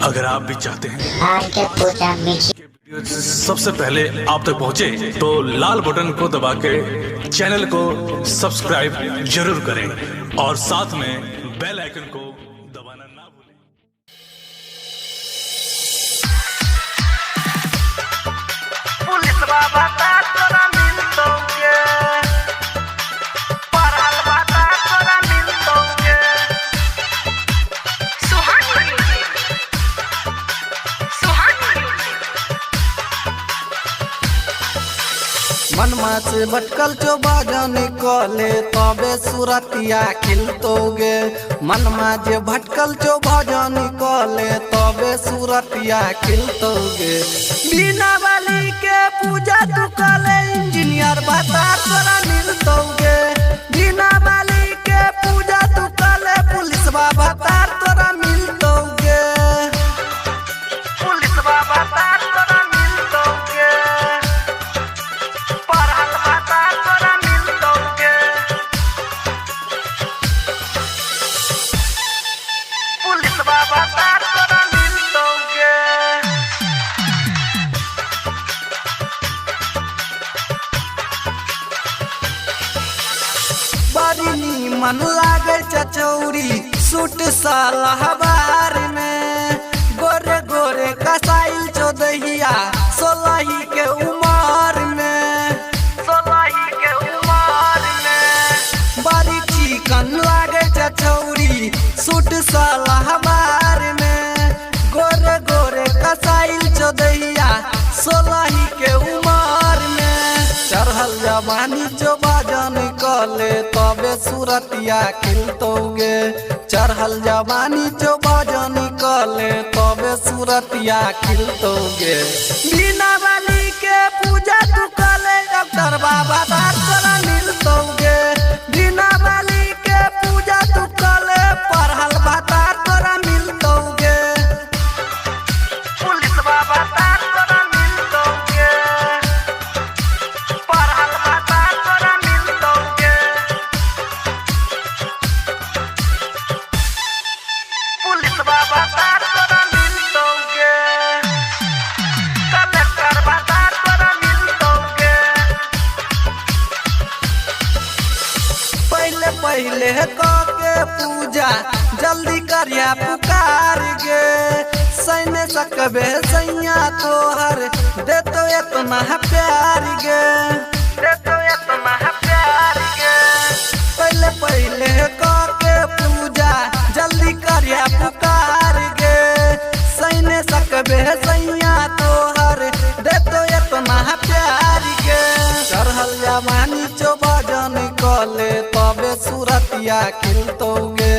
अगर आप भी चाहते हैं आर.के. पूजा म्यूजिक वीडियो सबसे पहले आप तक पहुंचे तो लाल बटन को दबा के चैनल को सब्सक्राइब जरूर करें और साथ में बेल आइकन को दबाना ना भूलें। पुलिस बाबा तोरा मिलतोगे, पढ़ल बाबा तोरा मिलतोगे। मनमा से भटकल जो बाजा निकले तबे सुरतिया खिलतोगे। मनमा जे भटकल जो बाजा निकले तबे सुरतिया खिलतोगे। बिना वाली के पूजा तू कले इंजीनियर बता तोरा मिलतोगे। बिना वाली के पूजा तू कले पुलिस बाबा तार तोरा मिलतोगे। पुलिस बाबा तोरा मिलतोगे, पढ़ल बाबा तोरा मिलतोगे। पुलिस बाबा तोरा मिलतोगे। बड़ी नीमन लागे चचौरी सूट सलहबार में। गोरे गोरे कसाइल चौदहिया सोलही के उमर में। सोलही के उमर में बड़ी चिकन लागे चचौरी सूट सलहबार में। गोरे गोरे कसाइल चौदहिया सोलही के उमर में। चढ़ल जवानी जो बाजा निकले तबे सुरतिया खिलतोगे। चढ़ल जवानी जो बाजा निकले तबे सुरतिया खिलतोगे। बिना वाली के पूजा तू कले डॉक्टर बाबा तोरा मिलतोगे। बिना वाली के पूजा तू कले पढ़ल बाता तोरा मिलतोगे। पुलिस बाबा तोरा मिलतोगे, पढ़ल बाबा तोरा मिलतोगे। पुलिस बाबा तोरा मिलतोगे, कलेक्टर बाबा तोरा मिलतोगे। पहले पहले के पूजा जल्दी करिया पुकार गे। सैने सकबे सैया तोहर दे तो इतना प्यार गे। दे तो इतना प्यार गे। पहले पहले के पूजा जल्दी करिया पुकार गे। सैने सकबे सैया तोहर दे तो इतना प्यार गे। चढ़ल जवानी जो बाजा निकले तबे सुरतिया खिलतोगे।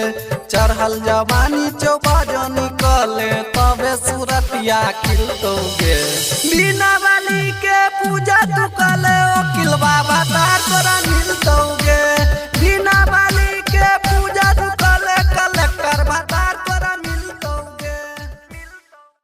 चढ़ल जवानी जो बाजा निकले तबे सुरतिया खिलतोगे। बिना वाली के पूजा तू कले ओ किल बाबा तार तोरा मिल